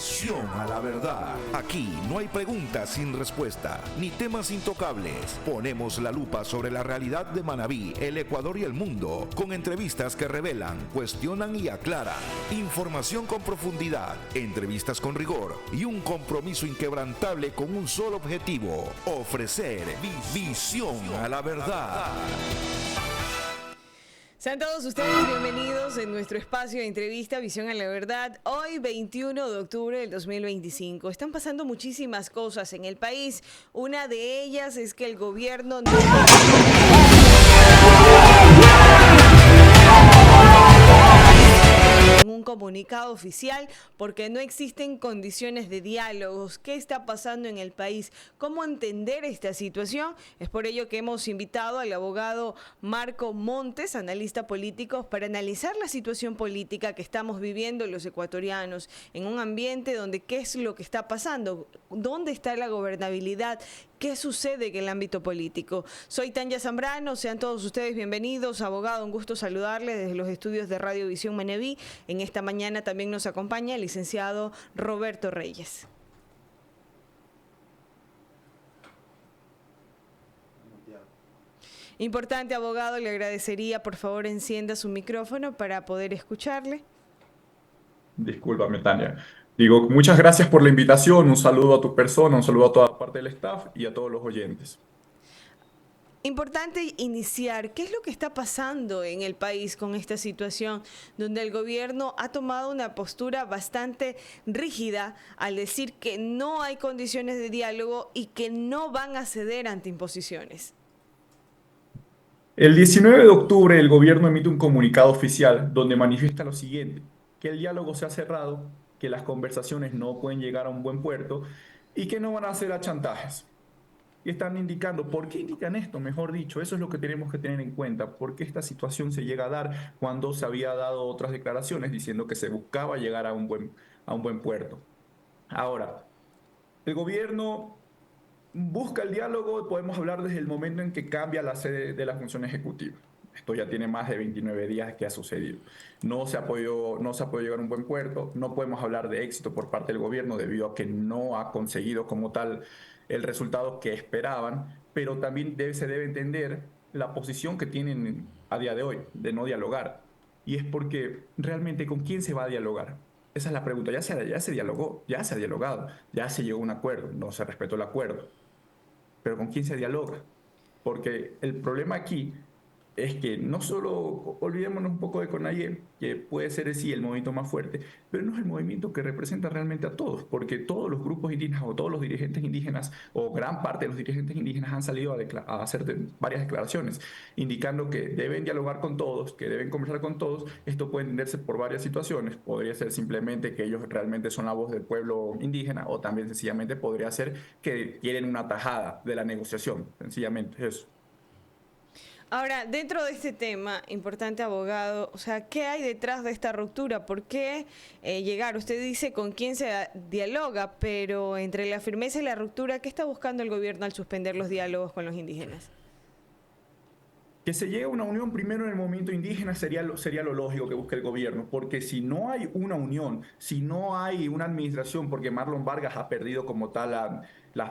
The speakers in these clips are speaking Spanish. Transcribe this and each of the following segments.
Visión a la verdad. Aquí no hay preguntas sin respuesta, ni temas intocables. Ponemos la lupa sobre la realidad de Manabí, el Ecuador y el mundo, con entrevistas que revelan, cuestionan y aclaran. Información con profundidad, entrevistas con rigor y un compromiso inquebrantable con un solo objetivo: ofrecer visión a la verdad. Sean todos ustedes bienvenidos en nuestro espacio de entrevista Visión a la Verdad. Hoy, 21 de octubre del 2025. Están pasando muchísimas cosas en el país. Una de ellas es que el gobierno no... en un comunicado oficial porque no existen condiciones de diálogos. ¿Qué está pasando en el país? ¿Cómo entender esta situación? Es por ello que hemos invitado al abogado Marco Montes, analista político, para analizar la situación política que estamos viviendo los ecuatorianos en un ambiente donde ¿qué es lo que está pasando? ¿Dónde está la gobernabilidad? ¿Qué sucede en el ámbito político? Soy Tanya Zambrano, sean todos ustedes bienvenidos. Abogado, un gusto saludarles desde los estudios de Radio Visión Manabí. En esta mañana también nos acompaña el licenciado Roberto Reyes. Importante, abogado, le agradecería, por favor, encienda su micrófono para poder escucharle. Discúlpame, Tania. Digo, muchas gracias por la invitación, un saludo a tu persona, un saludo a toda parte del staff y a todos los oyentes. Importante iniciar, ¿qué es lo que está pasando en el país con esta situación donde el gobierno ha tomado una postura bastante rígida al decir que no hay condiciones de diálogo y que no van a ceder ante imposiciones? El 19 de octubre el gobierno emite un comunicado oficial donde manifiesta lo siguiente: que el diálogo se ha cerrado, que las conversaciones no pueden llegar a un buen puerto y que no van a ser a chantajes. Y están indicando, ¿por qué indican esto? Mejor dicho, eso es lo que tenemos que tener en cuenta. ¿Por qué esta situación se llega a dar cuando se había dado otras declaraciones diciendo que se buscaba llegar a un buen puerto? Ahora, el gobierno busca el diálogo, podemos hablar desde el momento en que cambia la sede de la función ejecutiva. Esto ya tiene más de 29 días que ha sucedido. No se ha podido llegar a un buen puerto, no podemos hablar de éxito por parte del gobierno debido a que no ha conseguido como tal el resultado que esperaban, pero también se debe entender la posición que tienen a día de hoy de no dialogar. Y es porque realmente ¿con quién se va a dialogar? Esa es la pregunta. Ya se dialogó, ya se ha dialogado, ya se llegó a un acuerdo, no se respetó el acuerdo, pero ¿con quién se dialoga? Porque el problema aquí es que no solo olvidémonos un poco de CONAIE, que puede ser sí el movimiento más fuerte, pero no es el movimiento que representa realmente a todos, porque todos los grupos indígenas o todos los dirigentes indígenas o gran parte de los dirigentes indígenas han salido a hacer varias declaraciones indicando que deben dialogar con todos, que deben conversar con todos. Esto puede entenderse por varias situaciones. Podría ser simplemente que ellos realmente son la voz del pueblo indígena, o también sencillamente podría ser que quieren una tajada de la negociación, sencillamente eso. Ahora, dentro de este tema, importante, abogado, o sea, ¿qué hay detrás de esta ruptura? ¿Por qué llegar? Usted dice con quién se dialoga, pero entre la firmeza y la ruptura, ¿qué está buscando el gobierno al suspender los diálogos con los indígenas? Que se llegue a una unión primero en el movimiento indígena sería lo lógico que busque el gobierno, porque si no hay una unión, si no hay una administración, porque Marlon Vargas ha perdido como tal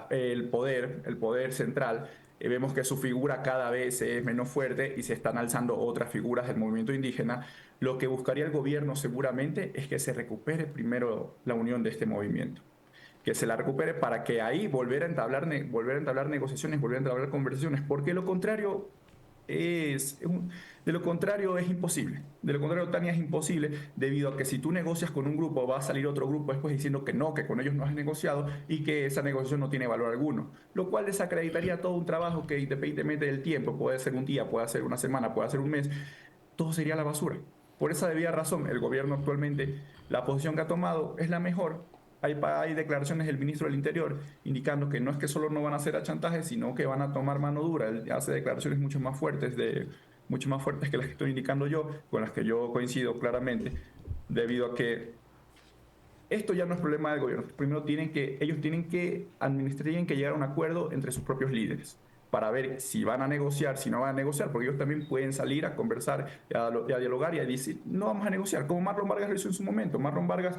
el poder central, vemos que su figura cada vez es menos fuerte y se están alzando otras figuras del movimiento indígena. Lo que buscaría el gobierno seguramente es que se recupere primero la unión de este movimiento, que se la recupere para que ahí volver a entablar negociaciones, volver a entablar conversaciones, porque lo contrario de lo contrario es imposible. De lo contrario, Tania, es imposible, debido a que si tú negocias con un grupo, va a salir otro grupo después diciendo que no, que con ellos no has negociado y que esa negociación no tiene valor alguno, lo cual desacreditaría todo un trabajo que, independientemente del tiempo, puede ser un día, puede ser una semana, puede ser un mes, todo sería a la basura. Por esa debida razón, el gobierno actualmente, la posición que ha tomado es la mejor. Hay declaraciones del ministro del Interior indicando que no es que solo no van a hacer a chantaje, sino que van a tomar mano dura. Él hace declaraciones mucho más fuertes que las que estoy indicando yo, con las que yo coincido claramente, debido a que esto ya no es problema del gobierno. Primero ellos tienen que administrar, tienen que llegar a un acuerdo entre sus propios líderes. para ver si van a negociar, si no van a negociar, porque ellos también pueden salir a conversar, y a dialogar y a decir, no vamos a negociar, como Marlon Vargas lo hizo en su momento. Marlon Vargas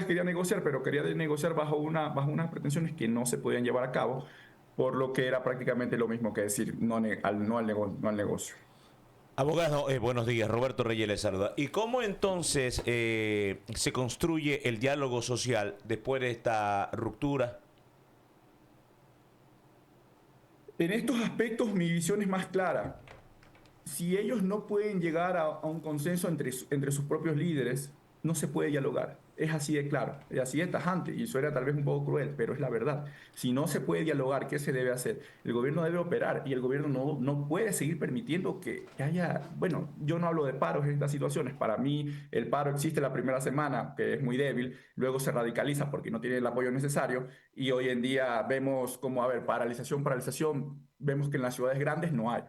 quería negociar, pero quería negociar bajo unas pretensiones que no se podían llevar a cabo, por lo que era prácticamente lo mismo que decir no al negocio. Abogado, buenos días. Roberto Reyes le saluda. ¿Y cómo entonces se construye el diálogo social después de esta ruptura? En estos aspectos mi visión es más clara. Si ellos no pueden llegar a un consenso entre sus propios líderes, no se puede dialogar. Es así de claro, es así de tajante, y suena tal vez un poco cruel, pero es la verdad. Si no se puede dialogar, ¿qué se debe hacer? El gobierno debe operar, y el gobierno no puede seguir permitiendo que haya, bueno, yo no hablo de paros en estas situaciones. Para mí el paro existe la primera semana, que es muy débil, luego se radicaliza porque no tiene el apoyo necesario, y hoy en día vemos como, a ver, paralización, vemos que en las ciudades grandes no hay.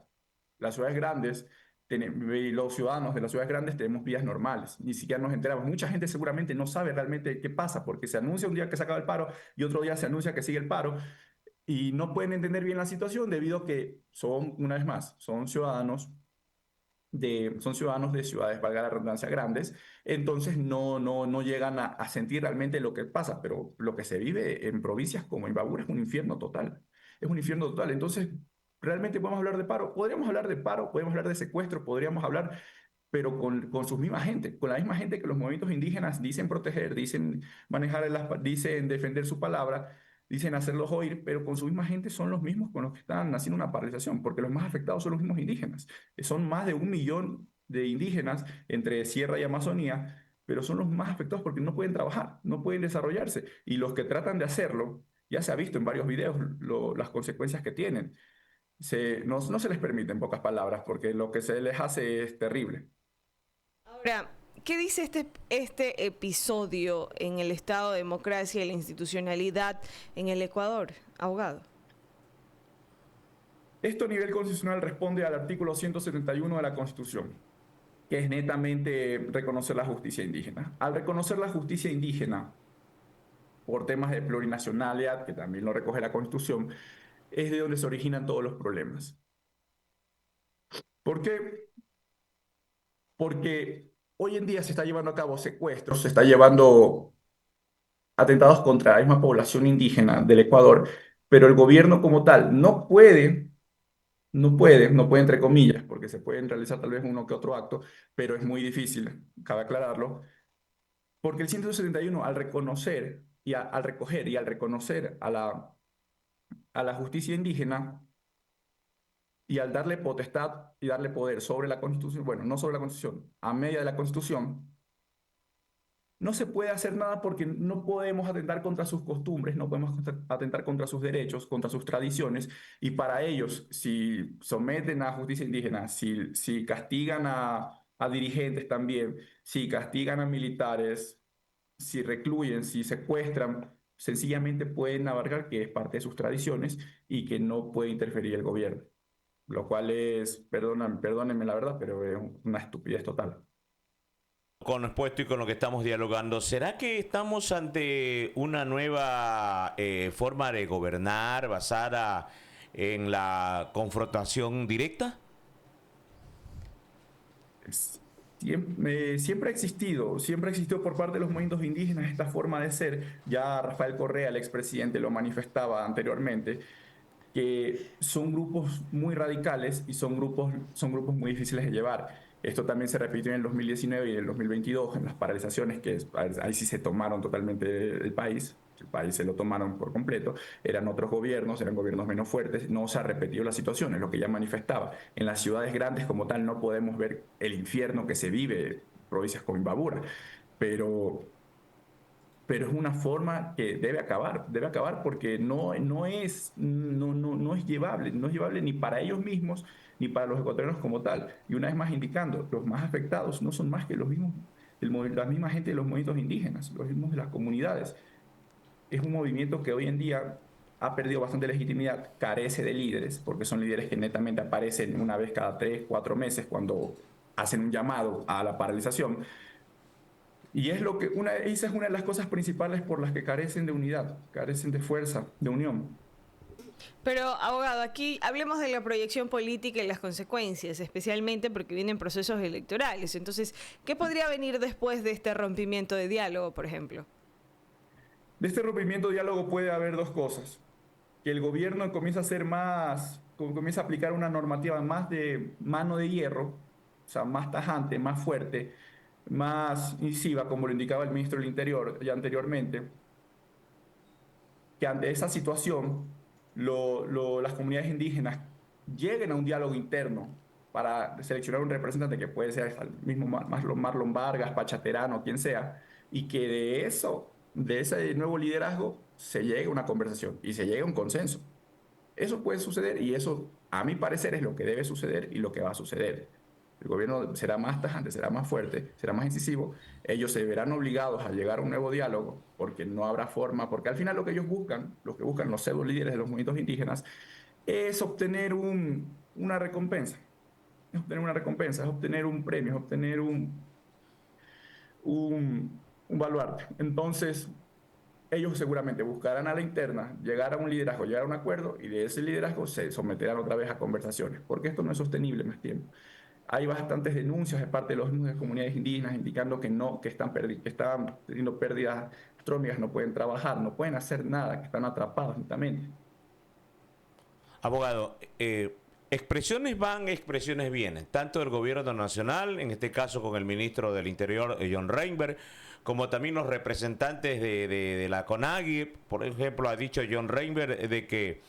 Las ciudades grandes, y los ciudadanos de las ciudades grandes tenemos vías normales, ni siquiera nos enteramos. Mucha gente seguramente no sabe realmente qué pasa, porque se anuncia un día que se acaba el paro y otro día se anuncia que sigue el paro, y no pueden entender bien la situación debido a que son, una vez más, son ciudadanos de ciudades, valga la redundancia, grandes. Entonces no llegan a sentir realmente lo que pasa, pero lo que se vive en provincias como Imbabura es un infierno total, es un infierno total. Entonces, ¿realmente podemos hablar de paro? Podríamos hablar de paro, podemos hablar de secuestro, podríamos hablar, pero con su misma gente, con la misma gente que los movimientos indígenas dicen proteger, dicen dicen defender su palabra, dicen hacerlos oír, pero con su misma gente son los mismos con los que están haciendo una paralización, porque los más afectados son los mismos indígenas. Son más de 1 millón de indígenas entre Sierra y Amazonía, pero son los más afectados porque no pueden trabajar, no pueden desarrollarse, y los que tratan de hacerlo, ya se ha visto en varios videos las consecuencias que tienen. No se les permite, en pocas palabras, porque lo que se les hace es terrible. Ahora, ¿qué dice este episodio en el Estado de democracia y la institucionalidad en el Ecuador, abogado? Esto a nivel constitucional responde al artículo 171 de la Constitución, que es netamente reconocer la justicia indígena. Al reconocer la justicia indígena por temas de plurinacionalidad, que también lo recoge la Constitución, es de donde se originan todos los problemas. ¿Por qué? Porque hoy en día se está llevando a cabo secuestros, se está llevando atentados contra la misma población indígena del Ecuador, pero el gobierno como tal no puede entre comillas, porque se pueden realizar tal vez uno que otro acto, pero es muy difícil, cabe aclararlo, porque el 171 al reconocer al recoger y al reconocer a la justicia indígena, y al darle potestad y darle poder sobre la Constitución, bueno, no sobre la Constitución, a media de la Constitución, no se puede hacer nada porque no podemos atentar contra sus costumbres, no podemos atentar contra sus derechos, contra sus tradiciones, y para ellos, si someten a justicia indígena, si castigan a dirigentes también, si castigan a militares, si recluyen, si secuestran, sencillamente pueden abarcar que es parte de sus tradiciones y que no puede interferir el gobierno, lo cual es, perdónenme la verdad, pero es una estupidez total. Con lo expuesto y con lo que estamos dialogando, ¿será que estamos ante una nueva forma de gobernar basada en la confrontación directa? Siempre ha existido por parte de los movimientos indígenas esta forma de ser. Ya Rafael Correa, el expresidente, lo manifestaba anteriormente, que son grupos muy radicales y son grupos muy difíciles de llevar. Esto también se repitió en el 2019 y en el 2022, en las paralizaciones, que ahí sí se tomaron totalmente el país se lo tomaron por completo, eran otros gobiernos, eran gobiernos menos fuertes, no se ha repetido la situación, es lo que ya manifestaba. En las ciudades grandes como tal no podemos ver el infierno que se vive en provincias como Imbabura, pero es una forma que debe acabar porque no es llevable ni para ellos mismos ni para los ecuatorianos como tal. Y una vez más indicando, los más afectados no son más que los mismos, la misma gente de los movimientos indígenas, los mismos de las comunidades. Es un movimiento que hoy en día ha perdido bastante legitimidad, carece de líderes, porque son líderes que netamente aparecen una vez cada 3, 4 meses cuando hacen un llamado a la paralización. Y esa es una de las cosas principales por las que carecen de unidad, carecen de fuerza, de unión. Pero, abogado, aquí hablemos de la proyección política y las consecuencias, especialmente porque vienen procesos electorales. Entonces, ¿qué podría venir después de este rompimiento de diálogo, por ejemplo? De este rompimiento de diálogo puede haber dos cosas. Que el gobierno comienza a ser comienza a aplicar una normativa más de mano de hierro, o sea, más tajante, más fuerte, más incisiva, como lo indicaba el ministro del Interior ya anteriormente, que ante esa situación las comunidades indígenas lleguen a un diálogo interno para seleccionar un representante que puede ser el mismo Marlon Vargas, Pachaterano, quien sea, y que de eso, de ese nuevo liderazgo, se llegue a una conversación y se llegue a un consenso. Eso puede suceder y eso, a mi parecer, es lo que debe suceder y lo que va a suceder. El gobierno será más tajante, será más fuerte, será más incisivo. Ellos se verán obligados a llegar a un nuevo diálogo porque no habrá forma, porque al final lo que ellos buscan, lo que buscan los pseudo líderes de los movimientos indígenas, es obtener una recompensa. Es obtener una recompensa, es obtener un premio, es obtener un baluarte. Entonces, ellos seguramente buscarán a la interna llegar a un liderazgo, llegar a un acuerdo y de ese liderazgo se someterán otra vez a conversaciones, porque esto no es sostenible más tiempo. Hay bastantes denuncias de parte de las comunidades indígenas indicando que no, que están teniendo pérdidas astronómicas, no pueden trabajar, no pueden hacer nada, que están atrapados netamente. Abogado, expresiones van, expresiones vienen, tanto del gobierno nacional, en este caso con el ministro del Interior, John Reinberg, como también los representantes de la CONAGUI. Por ejemplo, ha dicho John Reinberg de que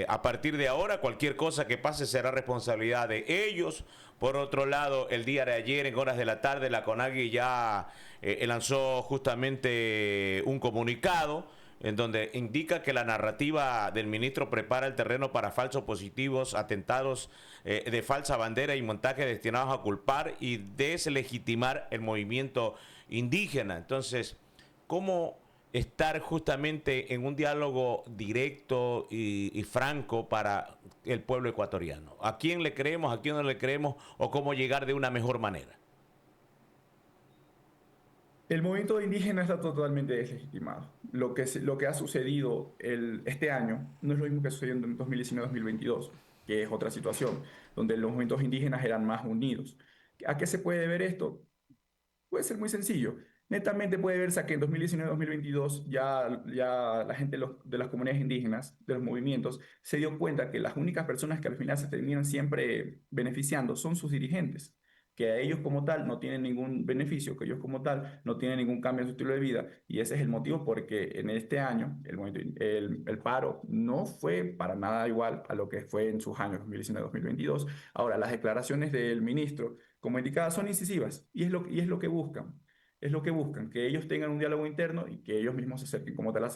a partir de ahora cualquier cosa que pase será responsabilidad de ellos. Por otro lado, el día de ayer, en horas de la tarde, la CONAGUI ya lanzó justamente un comunicado en donde indica que la narrativa del ministro prepara el terreno para falsos positivos, atentados de falsa bandera y montajes destinados a culpar y deslegitimar el movimiento indígena. Entonces, ¿cómo estar justamente en un diálogo directo y franco para el pueblo ecuatoriano? ¿A quién le creemos, a quién no le creemos o cómo llegar de una mejor manera? El movimiento indígena está totalmente deslegitimado. Lo que ha sucedido este año no es lo mismo que sucedió en 2019-2022, que es otra situación, donde los movimientos indígenas eran más unidos. ¿A qué se puede ver esto? Puede ser muy sencillo. Netamente puede verse que en 2019-2022 ya la gente de las comunidades indígenas, de los movimientos, se dio cuenta que las únicas personas que al final se terminan siempre beneficiando son sus dirigentes, que a ellos como tal no tienen ningún beneficio, que ellos como tal no tienen ningún cambio en su estilo de vida. Y ese es el motivo porque en este año el paro no fue para nada igual a lo que fue en sus años 2019-2022. Ahora, las declaraciones del ministro como indicadas, son incisivas y es lo que buscan. Es lo que buscan, que ellos tengan un diálogo interno y que ellos mismos se acerquen como tal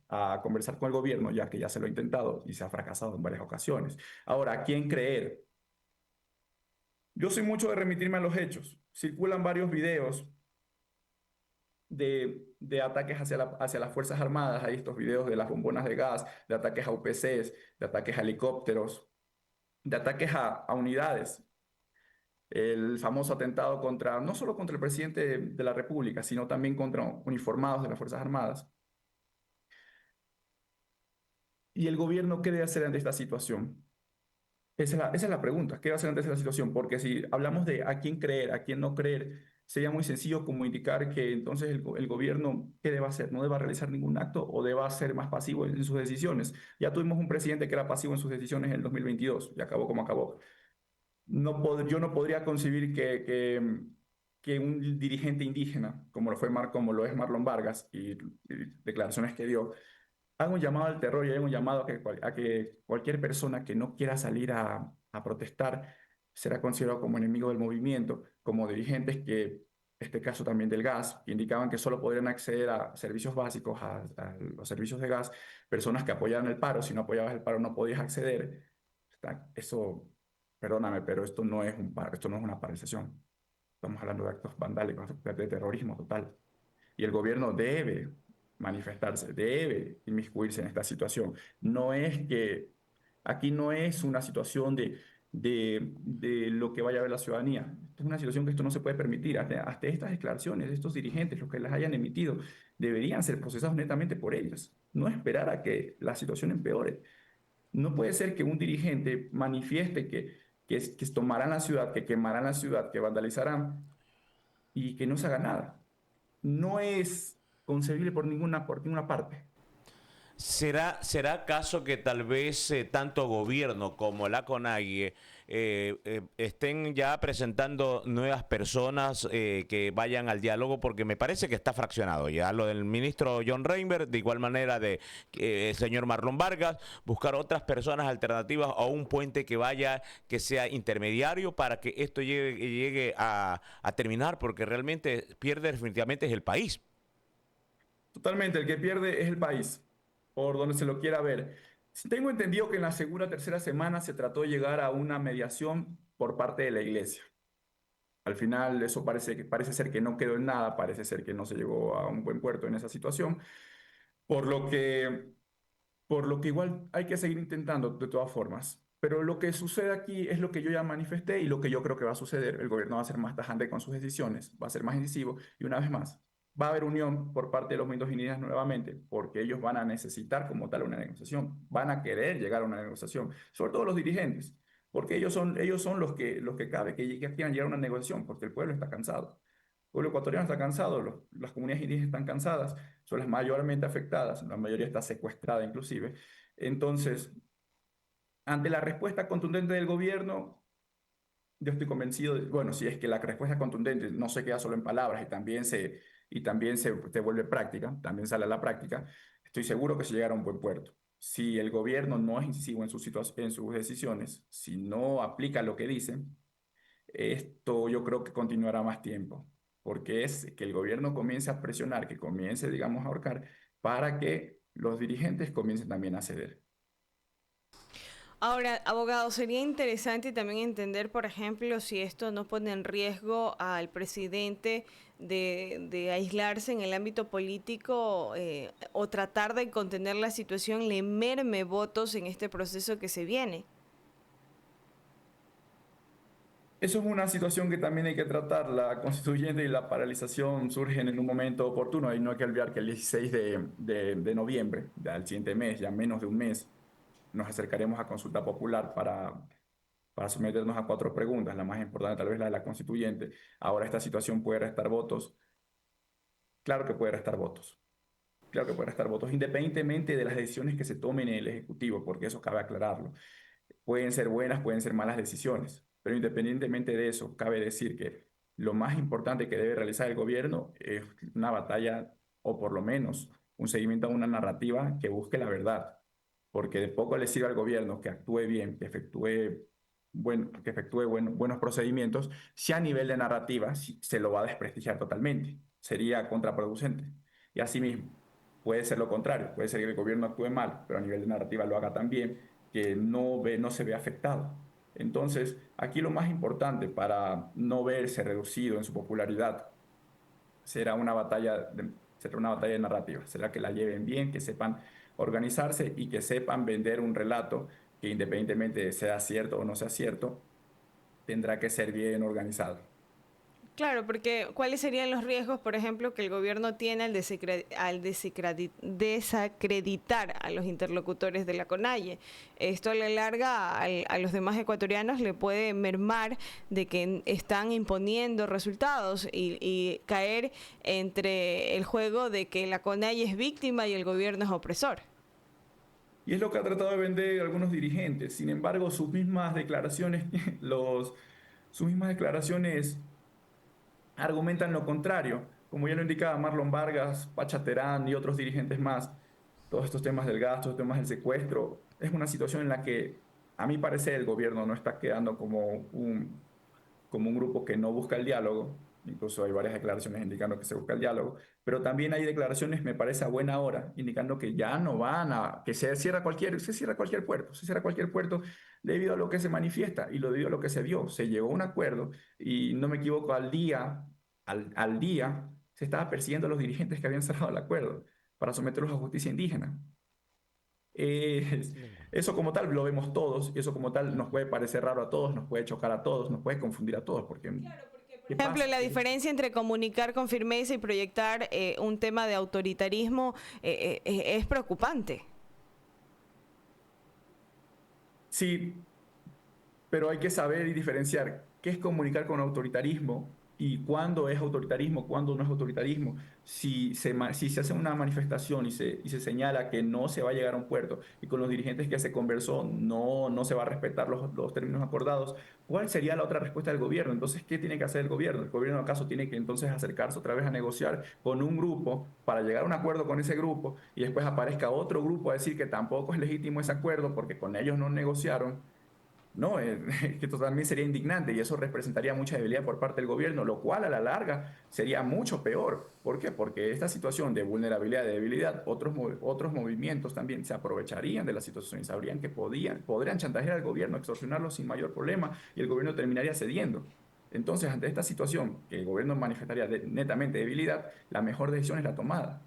a conversar con el gobierno, ya que ya se lo ha intentado y se ha fracasado en varias ocasiones. Ahora, ¿a quién creer? Yo soy mucho de remitirme a los hechos. Circulan varios videos de ataques hacia las Fuerzas Armadas. Hay estos videos de las bombonas de gas, de ataques a UPCs, de ataques a helicópteros, de ataques a unidades. El famoso atentado contra, no solo contra el presidente de la República, sino también contra uniformados de las Fuerzas Armadas. ¿Y el gobierno qué debe hacer ante esta situación? Esa es la pregunta, ¿qué debe hacer ante esta situación? Porque si hablamos de a quién creer, a quién no creer, sería muy sencillo como indicar que entonces el gobierno, ¿qué debe hacer? ¿No deba realizar ningún acto o deba ser más pasivo en sus decisiones? Ya tuvimos un presidente que era pasivo en sus decisiones en el 2022 y acabó como acabó. Yo no podría concebir que un dirigente indígena, como lo es Marlon Vargas, y declaraciones que dio, haga un llamado al terror y haga un llamado a que cualquier persona que no quiera salir a protestar será considerado como enemigo del movimiento, como dirigentes este caso también del gas, que indicaban que solo podrían acceder a servicios básicos, a los servicios de gas, personas que apoyaban el paro. Si no apoyabas el paro no podías acceder. Eso, perdóname, pero esto no es un paro, esto no es una paralización. Estamos hablando de actos vandálicos, de terrorismo total. Y el gobierno debe manifestarse, debe inmiscuirse en esta situación. No es que aquí no es una situación de lo que vaya a ver la ciudadanía. Esto es una situación que esto no se puede permitir. Hasta estas declaraciones de estos dirigentes, los que las hayan emitido, deberían ser procesados netamente por ellos, no esperar a que la situación empeore. No puede ser que un dirigente manifieste que tomarán la ciudad, que quemarán la ciudad, que vandalizarán y que no se haga nada. No es concebible por ninguna parte. ¿Será acaso que tal vez tanto gobierno como la CONAIE estén ya presentando nuevas personas que vayan al diálogo? Porque me parece que está fraccionado ya lo del ministro John Reinberg, de igual manera de el señor Marlon Vargas, buscar otras personas alternativas o un puente que vaya, que sea intermediario para que esto llegue a terminar, porque realmente pierde definitivamente es el país. Totalmente, el que pierde es el país, por donde se lo quiera ver. Tengo entendido que en la segunda o tercera semana se trató de llegar a una mediación por parte de la iglesia. Al final eso parece ser que no quedó en nada, parece ser que no se llegó a un buen puerto en esa situación, por lo que, por lo que igual hay que seguir intentando de todas formas. Pero lo que sucede aquí es lo que yo ya manifesté y lo que yo creo que va a suceder. El gobierno va a ser más tajante con sus decisiones, va a ser más incisivo y una vez más, va a haber unión por parte de los movimientos indígenas nuevamente, porque ellos van a necesitar como tal una negociación, van a querer llegar a una negociación, sobre todo los dirigentes, porque ellos son los que cabe que quieran llegar a una negociación, porque el pueblo está cansado. El pueblo ecuatoriano está cansado, las comunidades indígenas están cansadas, son las mayormente afectadas, la mayoría está secuestrada inclusive. Entonces, ante la respuesta contundente del gobierno, yo estoy convencido bueno, si es que la respuesta contundente no se queda solo en palabras y también se vuelve práctica, también sale a la práctica, estoy seguro que se llegará a un buen puerto. Si el gobierno no es incisivo en sus decisiones, si no aplica lo que dice, esto yo creo que continuará más tiempo, porque es que el gobierno comience a presionar, que comience, digamos, a ahorcar, para que los dirigentes comiencen también a ceder. Ahora, abogado, sería interesante también entender, por ejemplo, si esto no pone en riesgo al presidente de aislarse en el ámbito político o tratar de contener la situación, le merme votos en este proceso que se viene. Eso es una situación que también hay que tratar. La constituyente y la paralización surgen en un momento oportuno. Y no hay que olvidar que el 16 de noviembre, al siguiente mes, ya menos de un mes, nos acercaremos a consulta popular para someternos a 4 preguntas. La más importante tal vez la de la constituyente. Ahora, esta situación puede restar votos. Claro que puede restar votos. Claro que puede restar votos, independientemente de las decisiones que se tomen en el Ejecutivo, porque eso cabe aclararlo. Pueden ser buenas, pueden ser malas decisiones, pero independientemente de eso, cabe decir que lo más importante que debe realizar el gobierno es una batalla o por lo menos un seguimiento a una narrativa que busque la verdad, porque de poco le sirve al gobierno que actúe bien, que efectúe buenos procedimientos, si a nivel de narrativa se lo va a desprestigiar totalmente, sería contraproducente. Y asimismo, puede ser lo contrario, puede ser que el gobierno actúe mal, pero a nivel de narrativa lo haga tan bien que no se ve afectado. Entonces, aquí lo más importante para no verse reducido en su popularidad será una batalla de narrativa, será que la lleven bien, que sepan organizarse y que sepan vender un relato que independientemente de sea cierto o no sea cierto, tendrá que ser bien organizado. Claro, porque ¿cuáles serían los riesgos, por ejemplo, que el gobierno tiene desacreditar a los interlocutores de la CONAIE? Esto a la larga a los demás ecuatorianos le puede mermar de que están imponiendo resultados y caer entre el juego de que la CONAIE es víctima y el gobierno es opresor. Y es lo que ha tratado de vender algunos dirigentes. Sin embargo, los, sus mismas declaraciones argumentan lo contrario. Como ya lo indicaba Marlon Vargas, Pacha Terán y otros dirigentes más, todos estos temas del gasto, estos temas del secuestro, es una situación en la que, a mi parecer, el gobierno no está quedando como un grupo que no busca el diálogo. Incluso hay varias declaraciones indicando que se busca el diálogo, pero también hay declaraciones, me parece a buena hora, indicando que ya no que se cierra cualquier puerto debido a lo que se manifiesta y lo debido a lo que se vio. Se llegó a un acuerdo y no me equivoco, al día se estaba persiguiendo a los dirigentes que habían cerrado el acuerdo para someterlos a justicia indígena. Eso como tal lo vemos todos y eso como tal nos puede parecer raro a todos, nos puede chocar a todos, nos puede confundir a todos, porque Por ¿Qué ejemplo, pasa? la diferencia entre comunicar con firmeza y proyectar un tema de autoritarismo es preocupante. Sí, pero hay que saber y diferenciar qué es comunicar con autoritarismo y cuándo es autoritarismo, cuándo no es autoritarismo. Si se hace una manifestación y se señala que no se va a llegar a un puerto y con los dirigentes que se conversó no se va a respetar los términos acordados, ¿cuál sería la otra respuesta del gobierno? Entonces, ¿qué tiene que hacer el gobierno? ¿El gobierno acaso tiene que entonces acercarse otra vez a negociar con un grupo para llegar a un acuerdo con ese grupo y después aparezca otro grupo a decir que tampoco es legítimo ese acuerdo porque con ellos no negociaron? No, que esto también sería indignante y eso representaría mucha debilidad por parte del gobierno, lo cual a la larga sería mucho peor. ¿Por qué? Porque esta situación de vulnerabilidad, de debilidad, otros movimientos también se aprovecharían de la situación y sabrían que podrían chantajear al gobierno, extorsionarlo sin mayor problema y el gobierno terminaría cediendo. Entonces, ante esta situación que el gobierno manifestaría netamente debilidad, la mejor decisión es la tomada.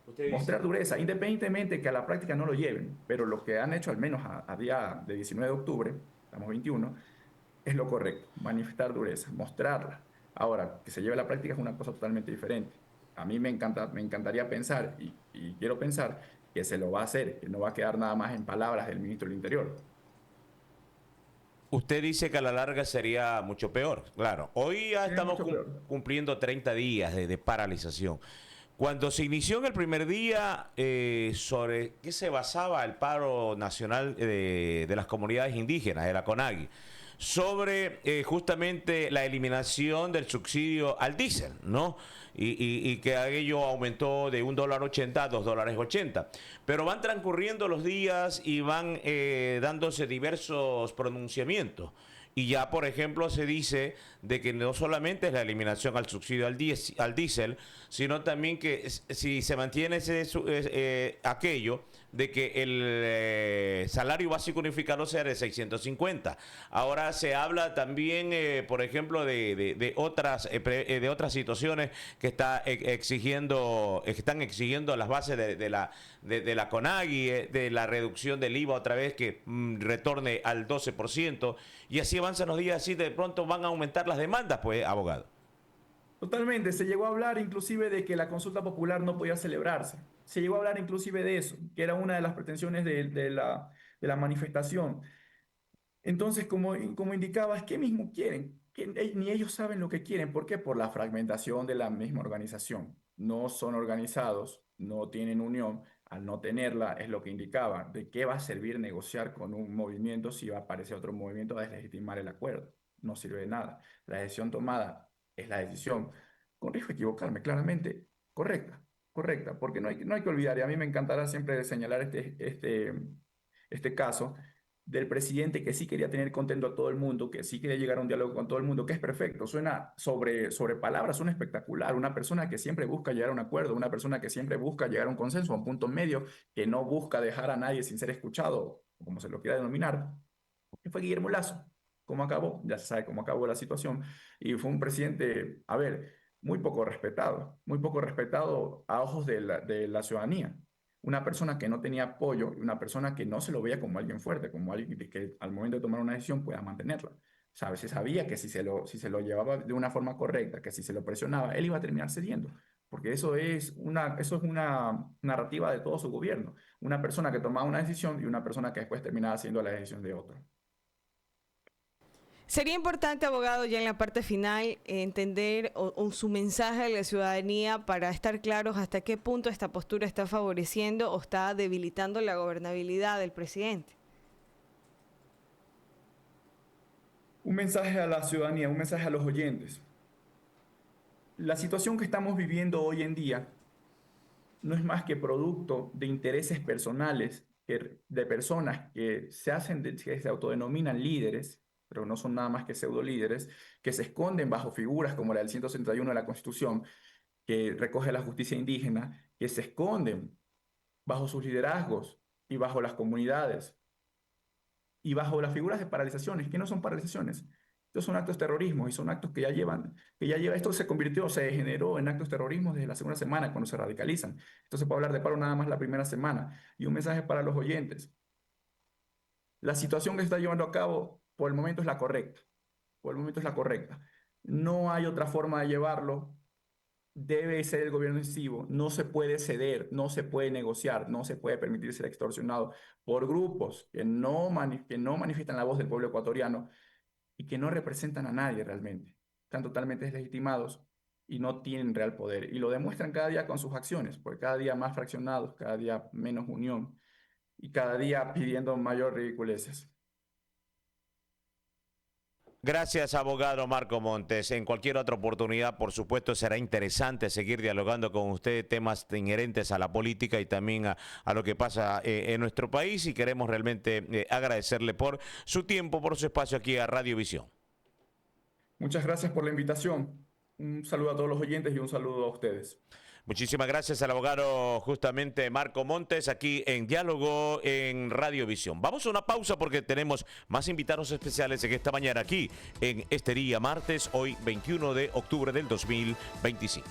Usted Mostrar dice. dureza, independientemente que a la práctica no lo lleven, pero lo que han hecho al menos a día de 19 de octubre, estamos 21, es lo correcto, manifestar dureza, mostrarla. Ahora, que se lleve a la práctica es una cosa totalmente diferente. A mí me encantaría pensar y quiero pensar que se lo va a hacer, que no va a quedar nada más en palabras del ministro del Interior. Usted dice que a la larga sería mucho peor. Claro, hoy ya Sería estamos mucho peor. cumpliendo 30 días de paralización. Cuando se inició en el primer día, ¿sobre qué se basaba el paro nacional de las comunidades indígenas, de la CONAGui? Sobre justamente la eliminación del subsidio al diésel, ¿no? Y que aquello aumentó de $1.80 a $2.80. Pero van transcurriendo los días y van dándose diversos pronunciamientos. Y ya, por ejemplo, se dice de que no solamente es la eliminación al subsidio al diésel, sino también que si se mantiene aquello de que el salario básico unificado sea de 650. Ahora se habla también, por ejemplo, de otras situaciones que que están exigiendo las bases de la CONAGI, de la reducción del IVA otra vez que retorne al 12%, y así avanzan los días, así de pronto van a aumentar las demandas, pues, abogado. Totalmente, se llegó a hablar inclusive de que la consulta popular no podía celebrarse. Se llegó a hablar inclusive de eso, que era una de las pretensiones de la manifestación. Entonces, como indicabas, ¿qué mismo quieren? Ni ellos saben lo que quieren. ¿Por qué? Por la fragmentación de la misma organización. No son organizados, no tienen unión. Al no tenerla, es lo que indicaba. ¿De qué va a servir negociar con un movimiento si va a aparecer otro movimiento a deslegitimar el acuerdo? No sirve de nada. La decisión tomada es la decisión, con riesgo de equivocarme, claramente, correcta, correcta, porque no hay que olvidar, y a mí me encantará siempre señalar este caso del presidente que sí quería tener contento a todo el mundo, que sí quería llegar a un diálogo con todo el mundo, que es perfecto, suena sobre palabras, suena espectacular, una persona que siempre busca llegar a un acuerdo, una persona que siempre busca llegar a un consenso, a un punto medio, que no busca dejar a nadie sin ser escuchado, como se lo quiera denominar, que fue Guillermo Lazo. ¿Cómo acabó? Ya se sabe cómo acabó la situación. Y fue un presidente, a ver, muy poco respetado a ojos de la ciudadanía. Una persona que no tenía apoyo, una persona que no se lo veía como alguien fuerte, como alguien que al momento de tomar una decisión pueda mantenerla. ¿Sabes? Se sabía que si se lo llevaba de una forma correcta, que si se lo presionaba, él iba a terminar cediendo. Porque eso es una narrativa de todo su gobierno. Una persona que tomaba una decisión y una persona que después terminaba haciendo la decisión de otro. Sería importante, abogado, ya en la parte final, entender o su mensaje a la ciudadanía para estar claros hasta qué punto esta postura está favoreciendo o está debilitando la gobernabilidad del presidente. Un mensaje a la ciudadanía, un mensaje a los oyentes. La situación que estamos viviendo hoy en día no es más que producto de intereses personales de personas que que se autodenominan líderes, pero no son nada más que pseudo líderes, que se esconden bajo figuras como la del 161 de la Constitución, que recoge la justicia indígena, que se esconden bajo sus liderazgos y bajo las comunidades y bajo las figuras de paralizaciones, que no son paralizaciones. Estos son actos de terrorismo y son actos esto se convirtió, se generó en actos de terrorismo desde la segunda semana cuando se radicalizan. Esto se puede hablar de paro nada más la primera semana. Y un mensaje para los oyentes. La situación que se está llevando a cabo por el momento es la correcta. Por el momento es la correcta. No hay otra forma de llevarlo. Debe ser el gobierno incisivo. No se puede ceder, no se puede negociar, no se puede permitir ser extorsionado por grupos que no manifiestan la voz del pueblo ecuatoriano y que no representan a nadie realmente. Están totalmente deslegitimados y no tienen real poder. Y lo demuestran cada día con sus acciones, porque cada día más fraccionados, cada día menos unión y cada día pidiendo mayor ridiculeces. Gracias, abogado Marco Montes. En cualquier otra oportunidad, por supuesto, será interesante seguir dialogando con usted temas inherentes a la política y también a lo que pasa en nuestro país. Y queremos realmente agradecerle por su tiempo, por su espacio aquí a Radiovisión. Muchas gracias por la invitación. Un saludo a todos los oyentes y un saludo a ustedes. Muchísimas gracias al abogado justamente Marco Montes aquí en Diálogo en Radiovisión. Vamos a una pausa porque tenemos más invitados especiales en esta mañana aquí en este día martes, hoy 21 de octubre del 2025.